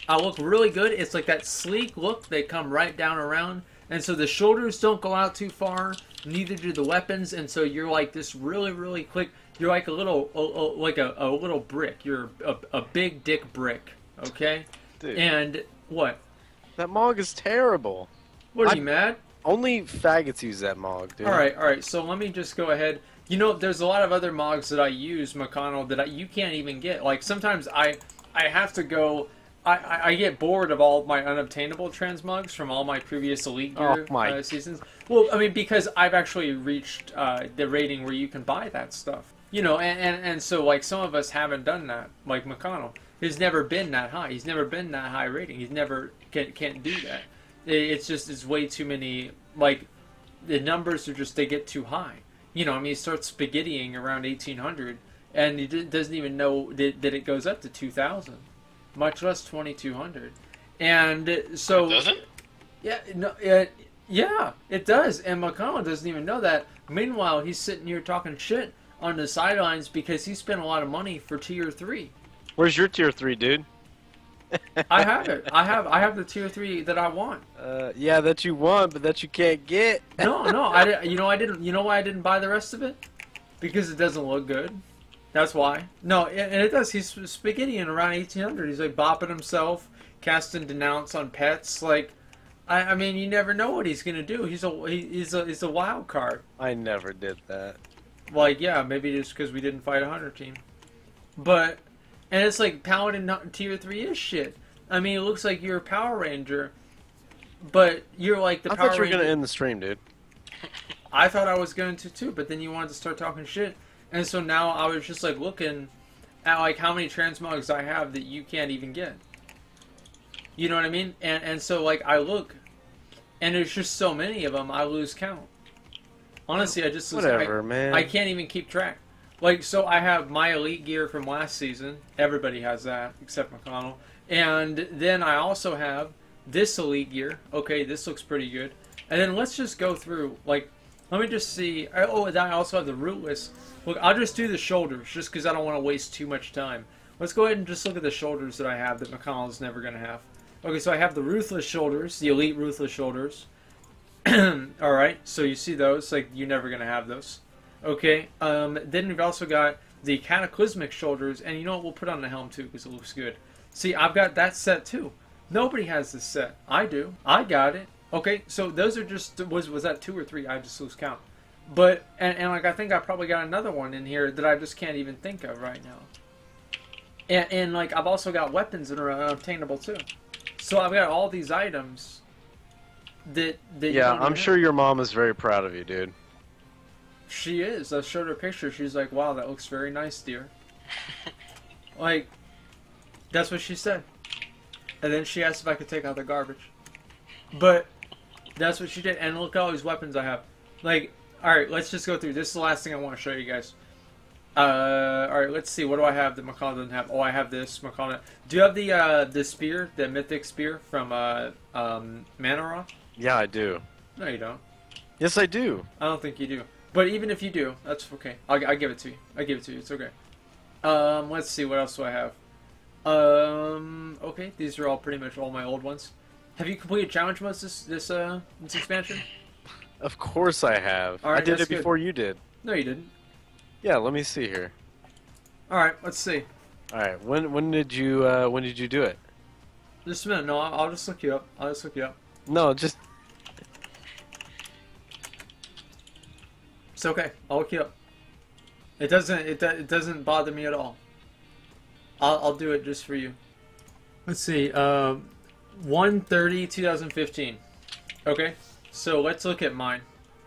I look really good. It's like that sleek look. They come right down around. And so the shoulders don't go out too far. Neither do the weapons. And so you're like this really, really quick. You're like a little, like a little brick. You're a big dick brick. Okay? Dude. And what? That Mog is terrible. What are you mad? Only faggots use that Mog, dude. All right. So let me just go ahead. You know, there's a lot of other Mogs that I use, McConnell, that you can't even get. Like sometimes I have to go. I get bored of all of my unobtainable transmugs from all my previous Elite Gear seasons. Well, I mean, because I've actually reached the rating where you can buy that stuff. You know, and so, like, some of us haven't done that. Like McConnell. He's never been that high. He's never been that high rating. He's never can't do that. It's way too many, like, the numbers are just, they get too high. You know, I mean, he starts spaghettiing around 1800, and he doesn't even know that it goes up to 2000. Much less 2200, and so It doesn't? Yeah, no, yeah, it does. And McConnell doesn't even know that. Meanwhile, he's sitting here talking shit on the sidelines because he spent a lot of money for tier 3. Where's your tier 3, dude? I have it. I have the tier 3 that I want. Yeah, that you want, but that you can't get. No, I didn't. You know why I didn't buy the rest of it? Because it doesn't look good. That's why. No, and it does. He's spaghettiing around 1800. He's like bopping himself, casting denounce on pets. Like, I mean, you never know what he's gonna do. He's a wild card. I never did that. Like, yeah, maybe just because we didn't fight a hunter team. But, and it's like Paladin tier 3 is shit. I mean, it looks like you're a Power Ranger, but you're like the I Power thought you were Ranger. gonna end the stream, dude. I thought I was going to too, but then you wanted to start talking shit. And so now I was just like looking at like how many transmogs I have that you can't even get. You know what I mean? And so like I look, and there's just so many of them, I lose count. Honestly, I just lose Whatever, man. I can't even keep track. Like, so I have my Elite gear from last season. Everybody has that except McConnell. And then I also have this Elite gear. Okay, this looks pretty good. And then let's just go through, like, let me just see. Oh, and I also have the Rootless. Look, I'll just do the shoulders, just because I don't want to waste too much time. Let's go ahead and just look at the shoulders that I have that McConnell is never going to have. Okay, so I have the Ruthless shoulders, the Elite Ruthless shoulders. Alright, so you see those, like, you're never going to have those. Okay, then we've also got the Cataclysmic shoulders, and you know what, we'll put on the helm too, because it looks good. See, I've got that set too. Nobody has this set. I do. I got it. Okay, so those are just, was that 2 or 3? I just lose count. But, and like, I think I probably got another one in here that I just can't even think of right now. And like, I've also got weapons that are unobtainable too. So I've got all these items that Yeah, I'm sure your mom is very proud of you, dude. She is. I showed her a picture. She's like, wow, that looks very nice, dear. Like, that's what she said. And then she asked if I could take out the garbage. But that's what she did. And look at all these weapons I have. Like, alright, let's just go through. This is the last thing I want to show you guys. Alright, let's see. What do I have that McConnell doesn't have? Oh, I have this. McConnell. Do you have the spear, the mythic spear from Mcilreavey? Yeah, I do. No, you don't. Yes, I do. I don't think you do. But even if you do, that's okay. I'll give it to you. I give it to you. It's okay. Let's see. What else do I have? Okay. These are all pretty much all my old ones. Have you completed challenge modes this expansion? Of course I have. All right, I did that's it before you did. No, you didn't. Yeah, let me see here. All right. Let's see. All right, when did you do it? Just a minute. No, I'll just look you up. I'll just look you up. No, just It's okay. I'll look you up. It doesn't bother me at all. I'll do it just for you. Let's see. 1/30/2015. Okay. So let's look at mine.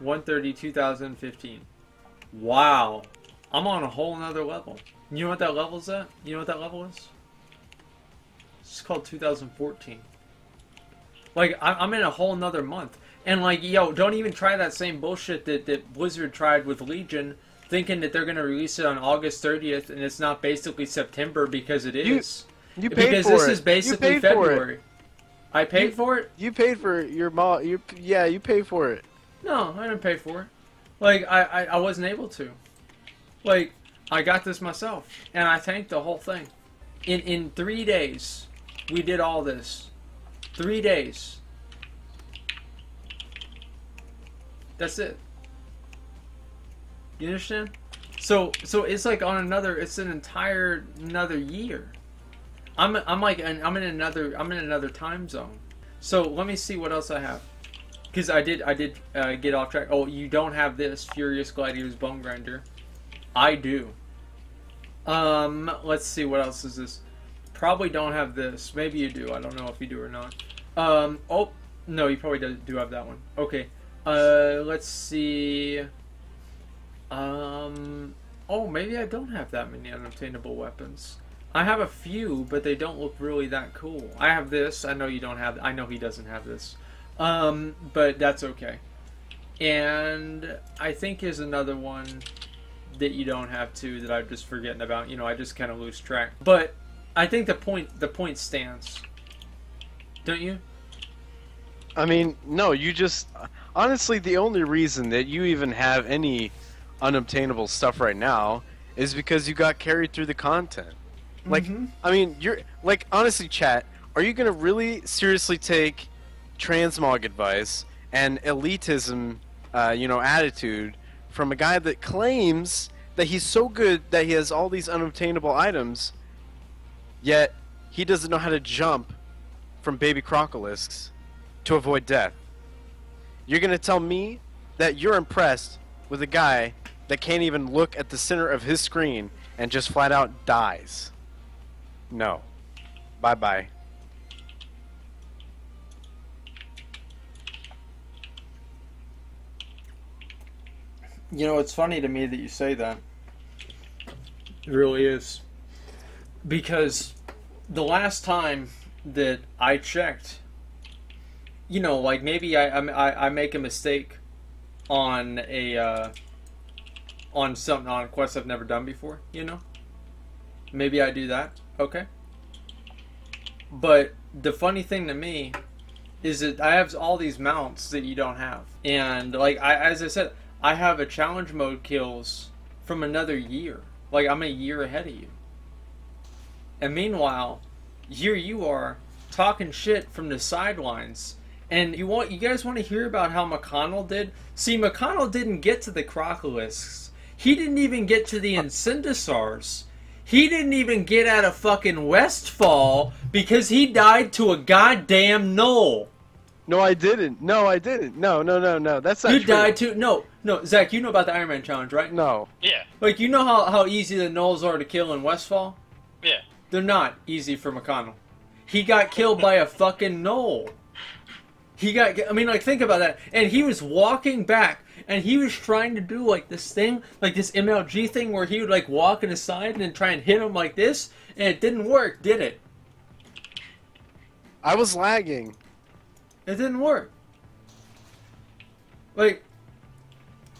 1/30/2015. Wow. I'm on a whole nother level. You know what that level's at? You know what that level is? It's called 2014. Like, I'm in a whole nother month. And like, yo, don't even try that same bullshit that Blizzard tried with Legion, thinking that they're going to release it on August 30th, and it's not basically September, because it is. you paid because for this it. is basically You paid for February. it. I paid for it? You paid for your mom. Yeah, you paid for it. No, I didn't pay for it. Like, I wasn't able to. Like, I got this myself, and I tanked the whole thing. In 3 days, We did all this. 3 days. That's it. You understand? So it's like on another. It's an entire another year. I'm in another time zone. So let me see what else I have. Because I did get off track. Oh, you don't have this Furious Gladiator's Bone Grinder. I do. Let's see, what else is this? Probably don't have this. Maybe you do. I don't know if you do or not. Oh, no, you probably do have that one. Okay. Let's see. Oh, maybe I don't have that many unobtainable weapons. I have a few, but they don't look really that cool. I have this. I know you don't have. I know he doesn't have this. But that's okay. And I think here's another one that you don't have too that I'm just forgetting about. You know, I just kind of lose track. But I think the point stands. Don't you? I mean, no, you just... Honestly, the only reason that you even have any unobtainable stuff right now is because you got carried through the content. Like, I mean, you're... Like, honestly, chat, are you going to really seriously take transmog advice and elitism, attitude from a guy that claims that he's so good that he has all these unobtainable items, yet he doesn't know how to jump from baby crocolisks to avoid death? You're going to tell me that you're impressed with a guy that can't even look at the center of his screen and just flat out dies? No. Bye-bye. You know, it's funny to me that you say that. It really is. Because the last time that I checked, you know, like maybe I make a mistake on a on a quest I've never done before, you know? Maybe I do that. Okay. But the funny thing to me is that I have all these mounts that you don't have. And like as I said, I have a challenge mode kills from another year. Like, I'm a year ahead of you. And meanwhile, here you are talking shit from the sidelines. And you guys want to hear about how McConnell did? See, McConnell didn't get to the Crocolisks. He didn't even get to the Incendisaurs. He didn't even get out of fucking Westfall because he died to a goddamn knoll. No, I didn't. No, I didn't. No. That's not true. You died to... No, Zach, you know about the Iron Man challenge, right? No. Yeah. Like, you know how easy the gnolls are to kill in Westfall? Yeah. They're not easy for McConnell. He got killed by a fucking gnoll. I mean, like, think about that. And he was walking back, and he was trying to do, like, this thing, like this MLG thing where he would, like, walk in his side and then try and hit him like this, and it didn't work, did it? I was lagging. It didn't work. Like,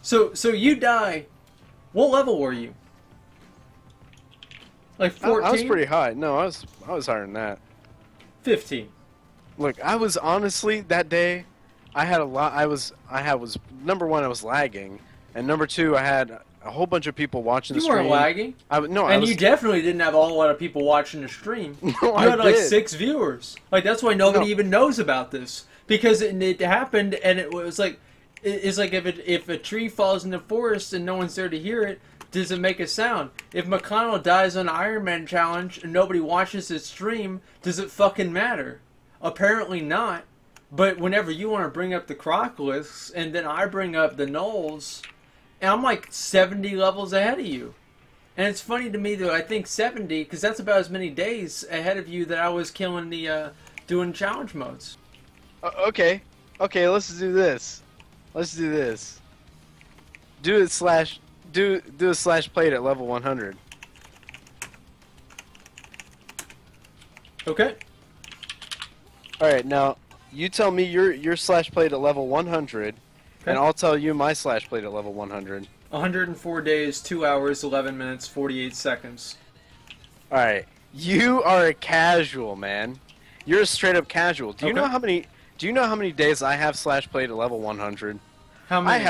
so you die. What level were you? Like 14? I was pretty high. No, I was higher than that. 15. Look, I was honestly that day, I had a lot. Number one, I was lagging, and number two, I had a whole bunch of people watching the You stream. weren't lagging. You You definitely didn't have a whole lot of people watching the stream. No, You I had like did. 6 viewers. Like, that's why nobody even knows about this. Because it happened, and it was like, it's like if a tree falls in the forest and no one's there to hear it, does it make a sound? If McConnell dies on Iron Man challenge and nobody watches his stream, does it fucking matter? Apparently not. But whenever you want to bring up the Crocolisks, and then I bring up the gnolls, and I'm like 70 levels ahead of you. And it's funny to me that I think 70, because that's about as many days ahead of you that I was killing the, doing challenge modes. Okay, let's do this. Do a slash plate at level 100. Okay. All right, now you tell me your slash plate at level 100, and I'll tell you my slash plate at level 100. 104 days, 2 hours, 11 minutes, 48 seconds. All right, you are a casual, man. You're a straight up casual. Do you know how many? Do you know how many days I have slash played at level 100? How many?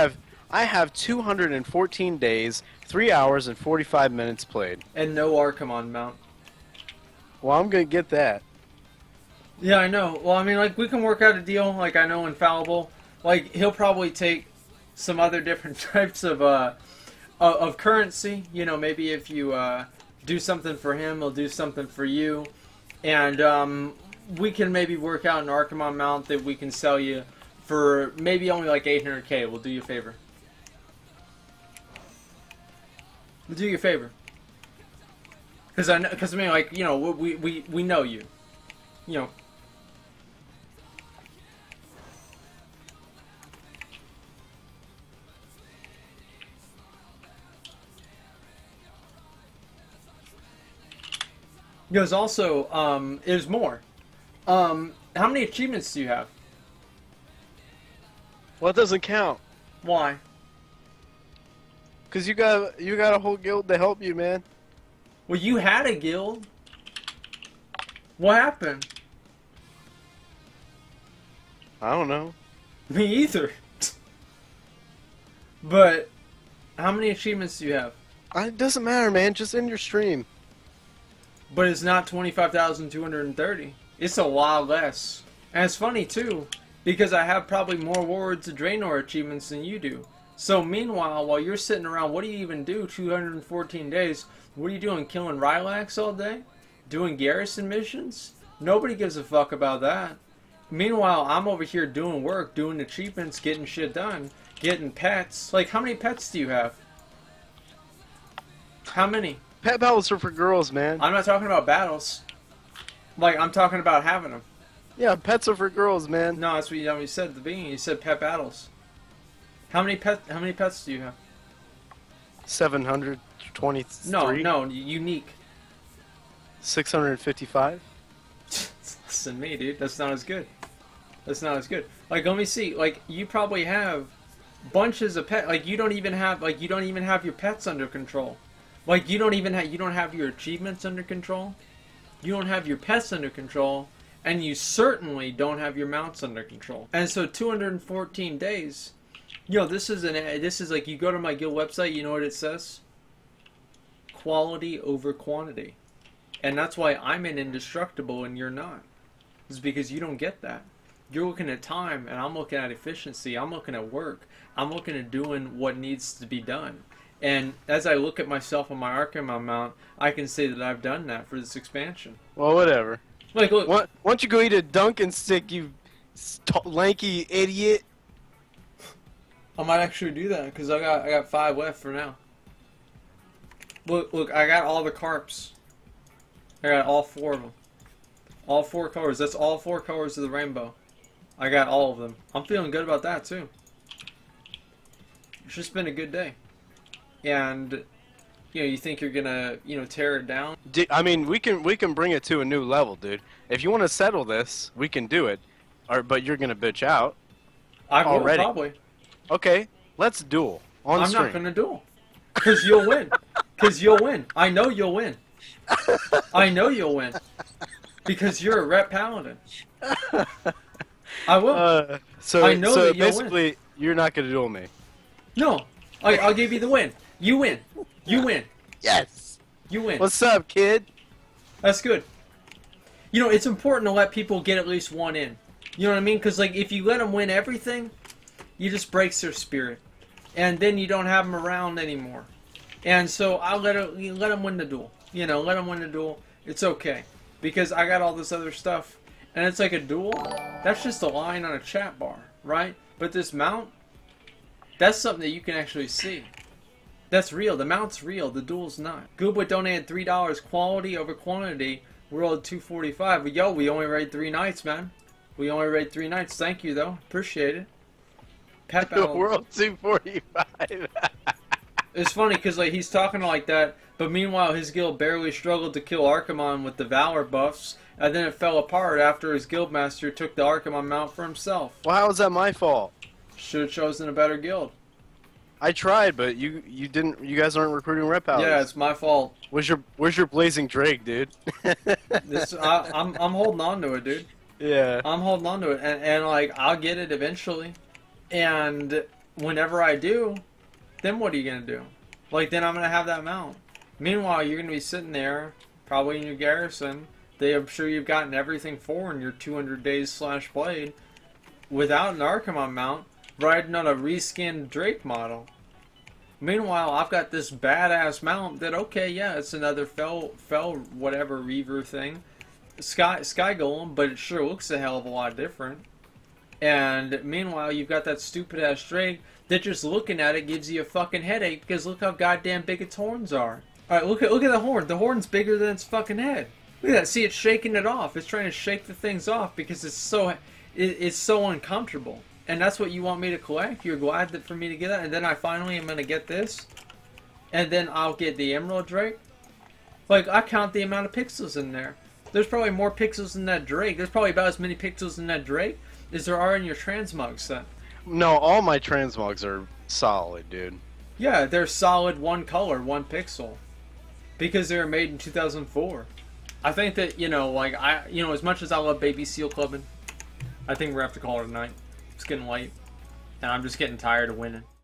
I have 214 days, 3 hours, and 45 minutes played. And no Archimon mount. Well, I'm gonna get that. Yeah, I know. Well, I mean, like, we can work out a deal. Like, I know Infallible. Like, he'll probably take some other different types of currency. You know, maybe if you do something for him, he'll do something for you. And we can maybe work out an Archimon mount that we can sell you for maybe only like 800k. We'll do you a favor. We'll do you a favor. Because I mean, like, you know, we know you. You know. There's also, there's more. How many achievements do you have? Well, it doesn't count. Why? Cause you got a whole guild to help you, man. Well, you had a guild. What happened? I don't know. Me either. But, how many achievements do you have? It doesn't matter, man. Just end your stream. But it's not 25,230. It's a lot less. And it's funny, too, because I have probably more Warlords of Draenor achievements than you do. So, meanwhile, while you're sitting around, what do you even do 214 days? What are you doing, killing Rylax all day? Doing garrison missions? Nobody gives a fuck about that. Meanwhile, I'm over here doing work, doing achievements, getting shit done, getting pets. Like, how many pets do you have? How many? Pet battles are for girls, man. I'm not talking about battles. Like, I'm talking about having them. Yeah, pets are for girls, man. No, that's what you said at the beginning. You said pet battles. How many pets do you have? 723. No, unique. 655. Less than me, dude. That's not as good. That's not as good. Like, let me see. Like, you probably have bunches of pets. Like, you don't even have your pets under control. Like, you don't have your achievements under control. You don't have your pets under control, and you certainly don't have your mounts under control. And so 214 days. You know, this is like, you go to my guild website, you know what it says? Quality over quantity. And that's why I'm an indestructible and you're not. It's because you don't get that. You're looking at time and I'm looking at efficiency. I'm looking at work. I'm looking at doing what needs to be done. And as I look at myself on my Archimon mount, I can say that I've done that for this expansion. Well, whatever. Like, look. Why don't you go eat a Dunkin' stick, you lanky idiot? I might actually do that because I got 5 left for now. Look, I got all the carps. I got all 4 of them. All 4 colors. That's all 4 colors of the rainbow. I got all of them. I'm feeling good about that too. It's just been a good day. And you know, you think you're gonna, you know, tear it down? I mean, we can bring it to a new level, dude. If you want to settle this, we can do it. But you're gonna bitch out. I will already. probably. Okay, let's duel on I'm stream. not gonna duel. Because you'll win. Because you'll win. I know you'll win. I know you'll win. Because you're a rep paladin. I will. So I know that you'll basically, win. you're not gonna duel me. No. I'll give you the win. You win. You win. Yes. You win. What's up, kid? That's good. You know, it's important to let people get at least one in. You know what I mean? Because, like, if you let them win everything, you just breaks their spirit. And then you don't have them around anymore. And so I'll let them win the duel. You know, let them win the duel. It's okay. Because I got all this other stuff. And it's like a duel. That's just a line on a chat bar, right? But this mount, that's something that you can actually see. That's real. The mount's real. The duel's not. Goobwood donated $3. Quality over quantity. World 245. But yo, we only raid 3 nights, man. We only raid 3 nights. Thank you, though. Appreciate it. Pet battle. World 245. It's funny because, like, he's talking like that, but meanwhile his guild barely struggled to kill Archimon with the Valor buffs, and then it fell apart after his guildmaster took the Archimon mount for himself. Well, how is that my fault? Should have chosen a better guild. I tried, but you didn't. You guys aren't recruiting rep pals. Yeah, it's my fault. Where's your blazing Drake, dude? I'm holding on to it, dude. Yeah. I'm holding on to it, and like, I'll get it eventually. And whenever I do, then what are you gonna do? Like, then I'm gonna have that mount. Meanwhile, you're gonna be sitting there, probably in your garrison, I'm sure you've gotten everything for in your 200 days slash blade without an Archimon mount, riding on a reskinned Drake model. Meanwhile, I've got this badass mount that, okay, yeah, it's another fell whatever Reaver thing, Sky Golem, but it sure looks a hell of a lot different. And meanwhile, you've got that stupid ass Drake that just looking at it gives you a fucking headache because look how goddamn big its horns are. All right, look at the horn. The horn's bigger than its fucking head. Look at that. See, it's shaking it off. It's trying to shake the things off because it's so uncomfortable. And that's what you want me to collect? You're glad that for me to get that? And then I finally am going to get this? And then I'll get the Emerald Drake? Like, I count the amount of pixels in there. There's probably more pixels in that Drake. There's probably about as many pixels in that Drake as there are in your transmog set. No, all my transmogs are solid, dude. Yeah, they're solid one color, one pixel. Because they were made in 2004. I think that, as much as I love Baby Seal Clubbing, I think we're going to have to call it a night. It's getting late. And I'm just getting tired of winning.